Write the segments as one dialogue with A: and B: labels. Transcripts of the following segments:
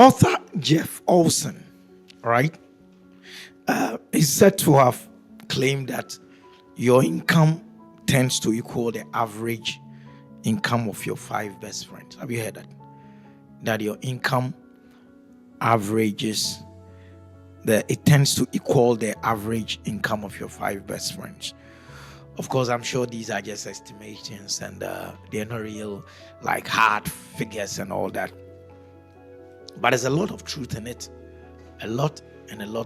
A: Author Jeff Olson, right, is said to have claimed that your income tends to equal the average income of your 5 best friends. Have you heard that? That your income averages it tends to equal the average income of your 5 best friends. Of course, I'm sure these are just estimations and they're not real, like hard figures and all that. But there's a lot of truth in it. A lot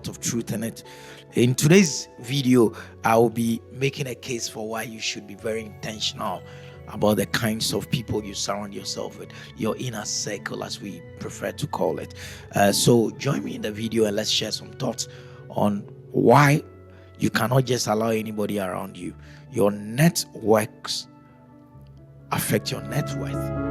A: of truth in it. In today's video, I will be making a case for why you should be very intentional about the kinds of people you surround yourself with, your inner circle, as we prefer to call it. So join me in the video and let's share some thoughts on why you cannot just allow anybody around you. Your networks affect your net worth.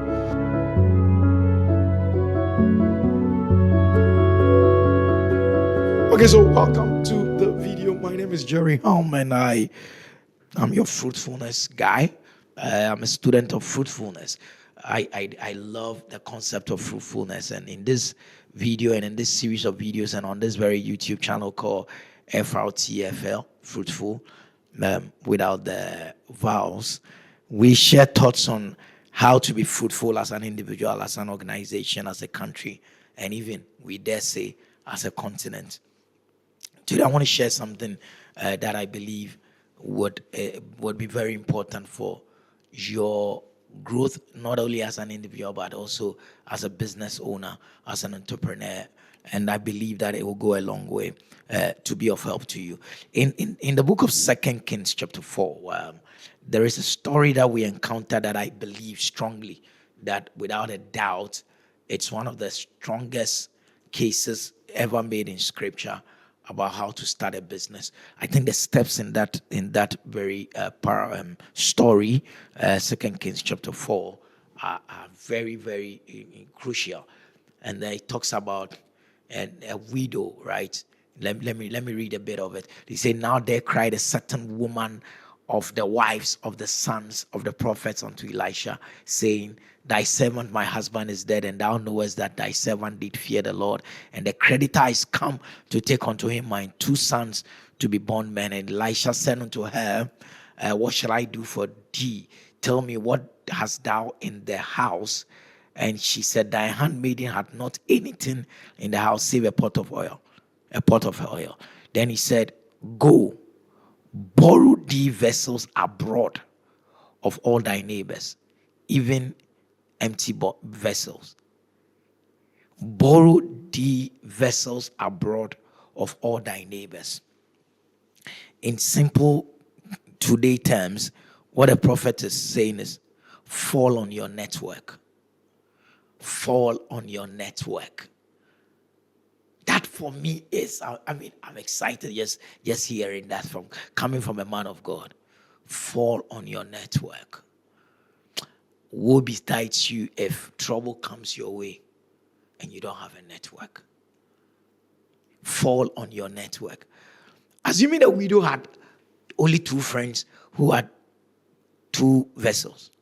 A: Okay, so welcome to the video. My name is Jerry and I'm your fruitfulness guy. I'm a student of fruitfulness. I love the concept of fruitfulness, and in this video and in this series of videos and on this very YouTube channel called FRTFL, Fruitful, without the vowels, we share thoughts on how to be fruitful as an individual, as an organization, as a country, and even, we dare say, as a continent. Today, I want to share something that I believe would be very important for your growth, not only as an individual, but also as a business owner, as an entrepreneur. And I believe that it will go a long way to be of help to you. In the book of 2 Kings chapter 4, there is a story that we encounter that I believe strongly that without a doubt, it's one of the strongest cases ever made in scripture about how to start a business. I think the steps in that very story, 2 Kings chapter 4, are very, very crucial. And it talks about a widow, right? Let me read a bit of it. They say, now there cried a certain woman of the wives of the sons of the prophets unto Elisha, saying, thy servant my husband is dead, and thou knowest that thy servant did fear the Lord, and the creditor is come to take unto him my 2 sons to be bondmen. And Elisha said unto her, what shall I do for thee? Tell me, what hast thou in the house? And she said, thy handmaiden had not anything in the house save a pot of oil. Then he said, go, borrow thee vessels abroad of all thy neighbors, even empty vessels. Borrow thee vessels abroad of all thy neighbors. In simple today terms, what a prophet is saying is, fall on your network. Fall on your network. That for me is, I'm excited just hearing that coming from a man of God. Fall on your network. Woe betides you if trouble comes your way and you don't have a network. Fall on your network. Assuming the widow had only 2 friends who had 2 vessels.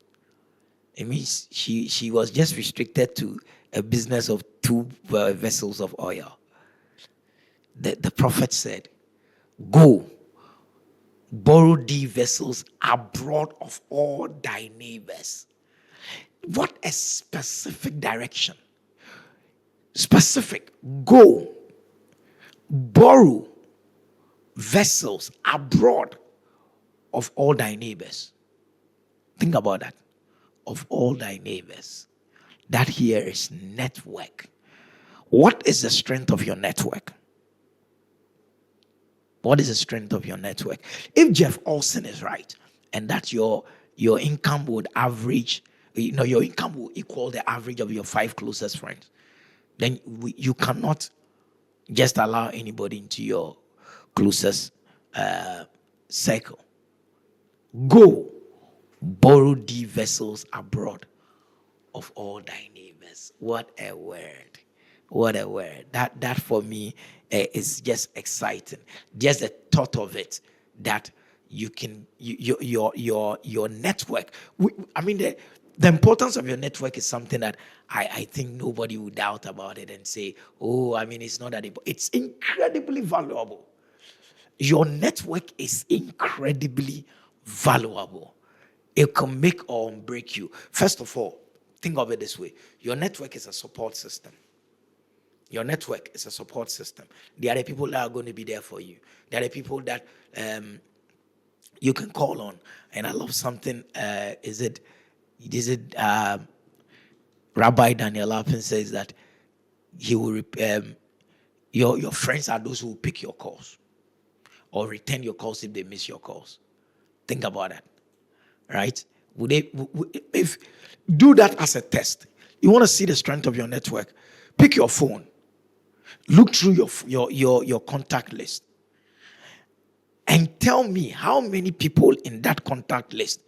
A: It means she was just restricted to a business of 2 vessels of oil. The prophet said, go, borrow thee vessels abroad of all thy neighbors. What a specific direction. Specific. Go, borrow vessels abroad of all thy neighbors. Think about that. Of all thy neighbors. That here is network. What is the strength of your network? What is the strength of your network? If Jeff Olson is right, and that your income would average, your income will equal the average of your 5 closest friends, then you cannot just allow anybody into your closest circle. Go, borrow thee vessels abroad of all thy neighbors. What a word. What a word. That for me is just exciting. Just the thought of it, that you can, your network. The importance of your network is something that I think nobody would doubt about it and say, oh, I mean, it's not that important. It's incredibly valuable. Your network is incredibly valuable. It can make or break you. First of all, think of it this way: your network is a support system. Your network is a support system. There are the people that are going to be there for you. There are the people that you can call on. And I love something. Is it Rabbi Daniel Lapin says that he will your friends are those who will pick your calls or return your calls if they miss your calls. Think about that, right? If do that as a test? You want to see the strength of your network? Pick your phone, look through your contact list, and tell me how many people in that contact list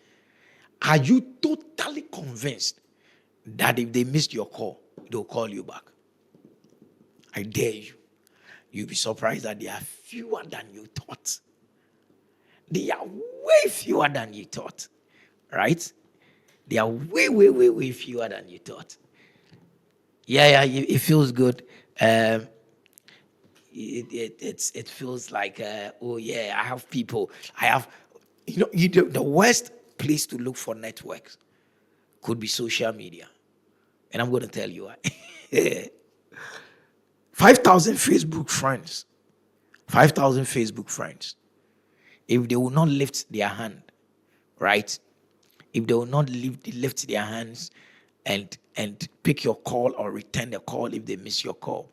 A: are you totally convinced that if they missed your call, they'll call you back. I dare you. You'll be surprised that they are fewer than you thought. They are way fewer than you thought, right? They are way, way, way, way fewer than you thought. Yeah, it feels good. It feels like, oh yeah, I have people. I have, the worst place to look for networks could be social media. And I'm going to tell you why. 5,000 Facebook friends. 5,000 Facebook friends. If they will not lift their hand, right? If they will not lift their hands and pick your call or return the call if they miss your call,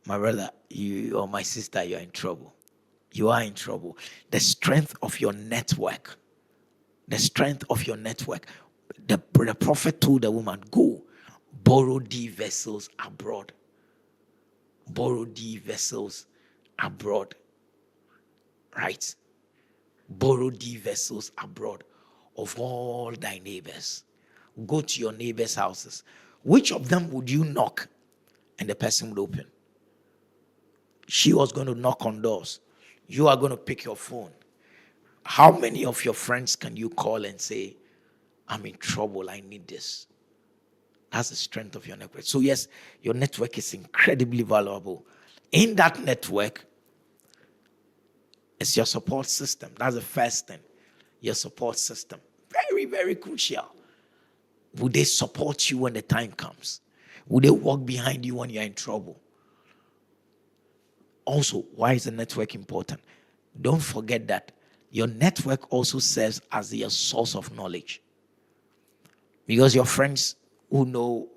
A: my brother, you or my sister, you're in trouble. You are in trouble. The strength of your network. The strength of your network. The prophet told the woman, go, borrow thee vessels abroad. Borrow thee vessels abroad. Right? Borrow thee vessels abroad of all thy neighbors. Go to your neighbors' houses. Which of them would you knock and the person would open? She was going to knock on doors. You are going to pick your phone. How many of your friends can you call and say, I'm in trouble, I need this? That's the strength of your network. So yes, your network is incredibly valuable. In that network, it's your support system. That's the first thing. Your support system. Very, very crucial. Will they support you when the time comes? Will they walk behind you when you're in trouble? Also, why is the network important? Don't forget that your network also serves as your source of knowledge. Because your friends who know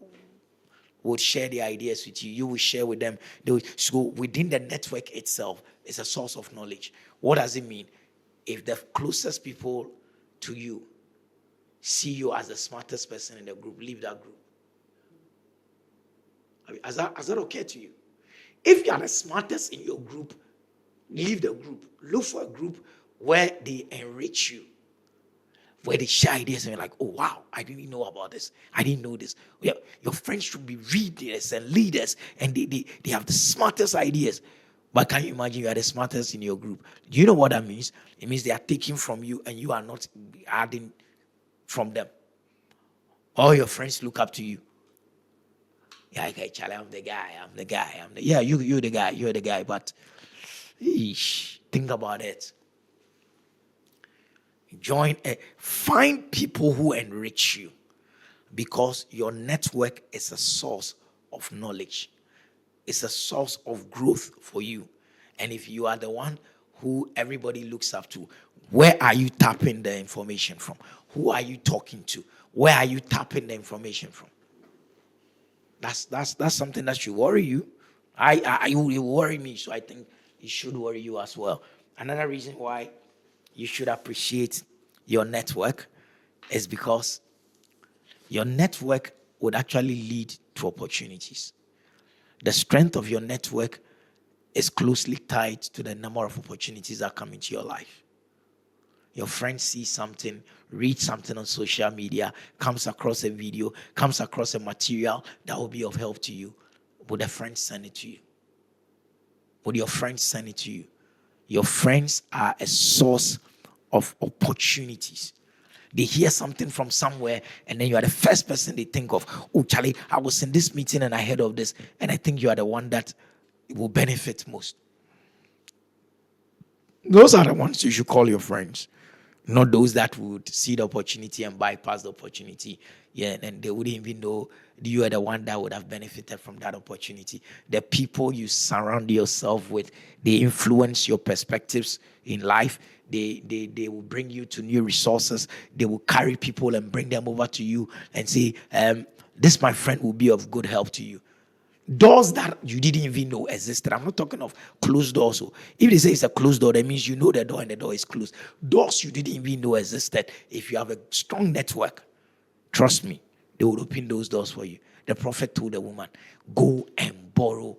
A: would share their ideas with you. You will share with them. So within the network itself, it's a source of knowledge. What does it mean? If the closest people to you see you as the smartest person in the group, leave that group. Is that okay to you? If you are the smartest in your group, leave the group. Look for a group where they enrich you, where they share ideas and you're like, oh wow, I didn't know about this. I didn't know this. Yeah, your friends should be readers and leaders, and they have the smartest ideas. But can you imagine you are the smartest in your group? Do you know what that means? It means they are taking from you and you are not adding from them. All your friends look up to you. Yeah, okay, Charlie, I'm the guy. Yeah, you're the guy. But think about it. Find people who enrich you, because your network is a source of knowledge. It's a source of growth for you. And if you are the one who everybody looks up to, where are you tapping the information from? Who are you talking to? Where are you tapping the information from? That's something that should worry you. It will worry me, so I think it should worry you as well. Another reason why you should appreciate your network is because your network would actually lead to opportunities. The strength of your network is closely tied to the number of opportunities that come into your life. Your friend sees something, reads something on social media, comes across a video, comes across a material that will be of help to you. Would a friend send it to you? Would your friends send it to you? Your friends are a source of opportunities. They hear something from somewhere, and then you are the first person they think of. Oh, Charlie, I was in this meeting and I heard of this, and I think you are the one that will benefit most. Those are the ones you should call your friends, not those that would see the opportunity and bypass the opportunity. Yeah, and they wouldn't even know you are the one that would have benefited from that opportunity. The people you surround yourself with, they influence your perspectives in life. They will bring you to new resources. They will carry people and bring them over to you and say, this, my friend, will be of good help to you. Doors that you didn't even know existed. I'm not talking of closed doors. So if they say it's a closed door, that means you know the door and the door is closed. Doors you didn't even know existed. If you have a strong network, trust me, they will open those doors for you. The prophet told the woman, go and borrow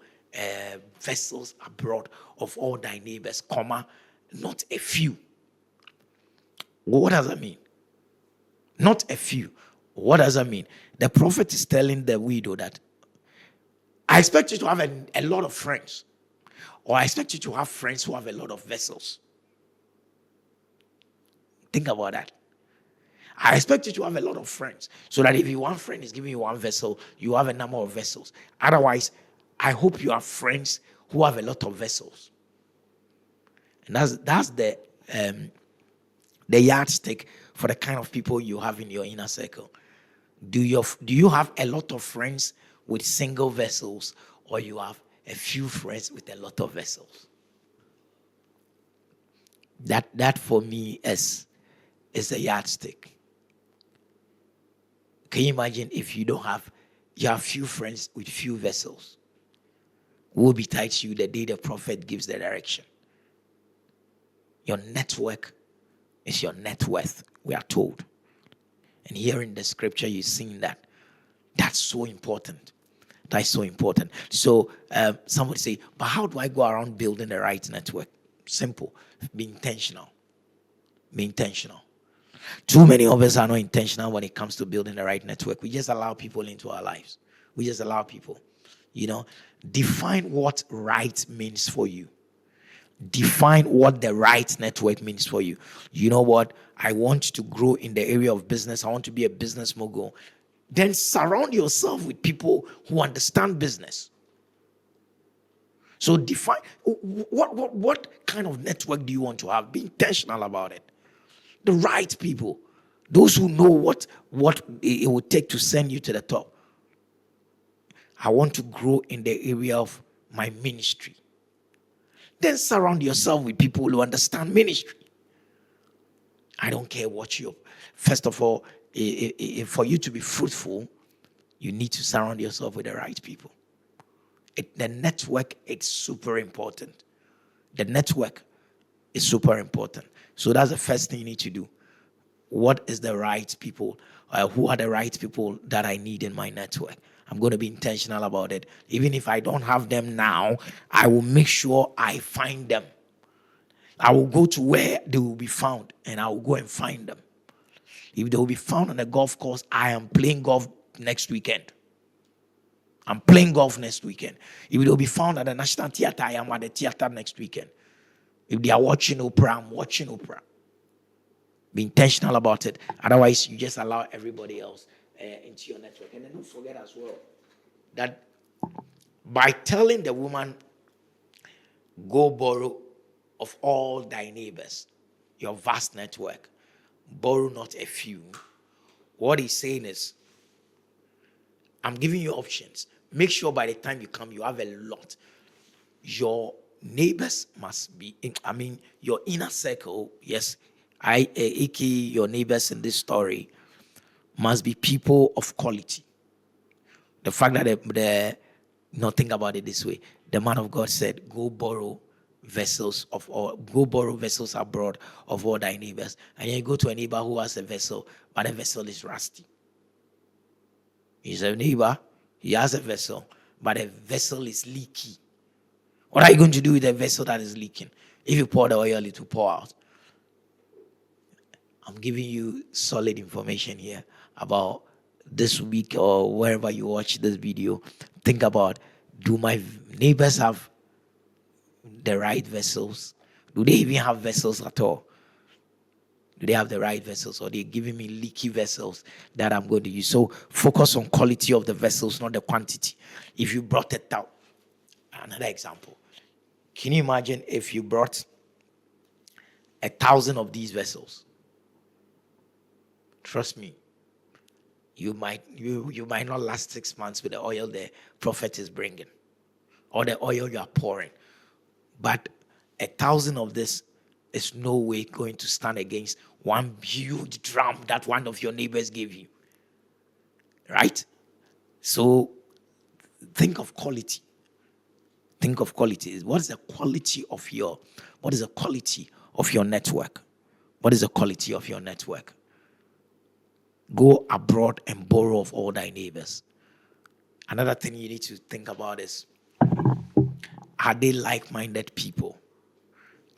A: vessels abroad of all thy neighbors, comma, not a few. What does that mean? Not a few. What does that mean? The prophet is telling the widow that I expect you to have a lot of friends, or I expect you to have friends who have a lot of vessels. Think about that. I expect you to have a lot of friends, so that if one friend is giving you one vessel, you have a number of vessels. Otherwise, I hope you have friends who have a lot of vessels. And that's the yardstick for the kind of people you have in your inner circle. Do you have a lot of friends with single vessels, or you have a few friends with a lot of vessels? That for me is a yardstick. Can you imagine if you have few friends with few vessels? Who will be tied to you the day the prophet gives the direction? Your network is your net worth, we are told. And here in the scripture, you're seeing that. That's so important. That's so important. So somebody say, but how do I go around building the right network? Simple. Be intentional. Be intentional. Too many of us are not intentional when it comes to building the right network. We just allow people into our lives. We just allow people. Define what right means for you. Define what the right network means for you. You know what? I want to grow in the area of business. I want to be a business mogul. Then surround yourself with people who understand business. So define what kind of network do you want to have? Be intentional about it. The right people, those who know what it would take to send you to the top. I want to grow in the area of my ministry. Then surround yourself with people who understand ministry. I don't care what first of all, for you to be fruitful, you need to surround yourself with the right people. The network is super important. The network is super important. So that's the first thing you need to do. What is the right people? Who are the right people that I need in my network? I'm going to be intentional about it. Even if I don't have them now, I will make sure I find them. I will go to where they will be found, and I will go and find them. If they will be found on a golf course, I am playing golf next weekend. I'm playing golf next weekend. If they will be found at the National Theatre, I am at the theater next weekend. If they are watching Oprah, I'm watching Oprah. Be intentional about it. Otherwise, you just allow everybody else into your network. And then don't forget as well that by telling the woman, go borrow of all thy neighbors, your vast network, borrow not a few. What he's saying is, I'm giving you options. Make sure by the time you come, you have a lot. Your neighbors must be, your inner circle, yes, aka your neighbors in this story, must be people of quality. The fact that think about it this way. The man of God said, go borrow vessels abroad of all thy neighbors. And then you go to a neighbor who has a vessel, but the vessel is rusty. He's a neighbor, he has a vessel, but the vessel is leaky. What are you going to do with a vessel that is leaking? If you pour the oil, it will pour out. I'm giving you solid information here about this week or wherever you watch this video. Think about, do my neighbors have the right vessels? Do they even have vessels at all? Do they have the right vessels, or they're giving me leaky vessels that I'm going to use? So focus on quality of the vessels, not the quantity. If you brought it out, another example. Can you imagine if you brought 1,000 of these vessels? Trust me, you might not last 6 months with the oil the prophet is bringing, or the oil you are pouring. But 1,000 of this is no way going to stand against one huge drum that one of your neighbors gave you. Right? So think of quality. Think of quality. What is the quality of your network? What is the quality of your network? Go abroad and borrow of all thy neighbors. Another thing you need to think about is, are they like-minded people?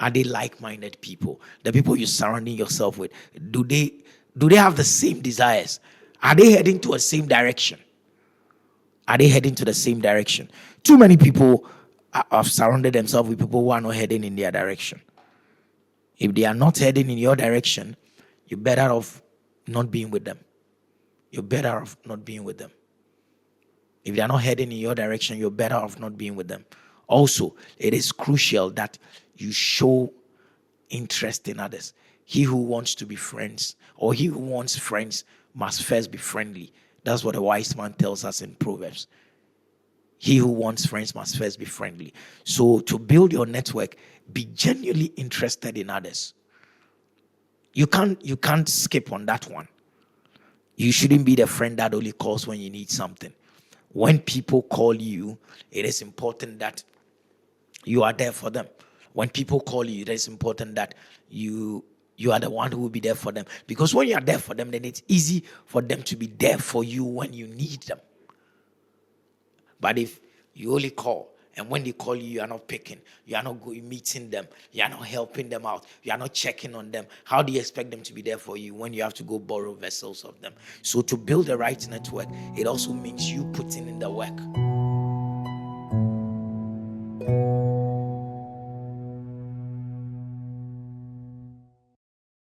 A: Are they like-minded people? The people you're surrounding yourself with, do they have the same desires? Are they heading to the same direction? Are they heading to the same direction? Too many people have surrounded themselves with people who are not heading in their direction. If they are not heading in your direction, you're better off not being with them. You're better off not being with them. If they are not heading in your direction, you're better off not being with them. Also, it is crucial that you show interest in others. He who wants to be friends, or he who wants friends, must first be friendly. That's what a wise man tells us in Proverbs. He who wants friends must first be friendly. So to build your network, be genuinely interested in others. You can't skip on that one. You shouldn't be the friend that only calls when you need something. When people call you, it is important that you are there for them. When people call you, it is important that you are the one who will be there for them. Because when you are there for them, then it's easy for them to be there for you when you need them. But if you only call, and when they call you, you are not picking, you are not going meeting them, you are not helping them out, you are not checking on them, how do you expect them to be there for you when you have to go borrow vessels of them? So to build the right network, it also means you putting in the work.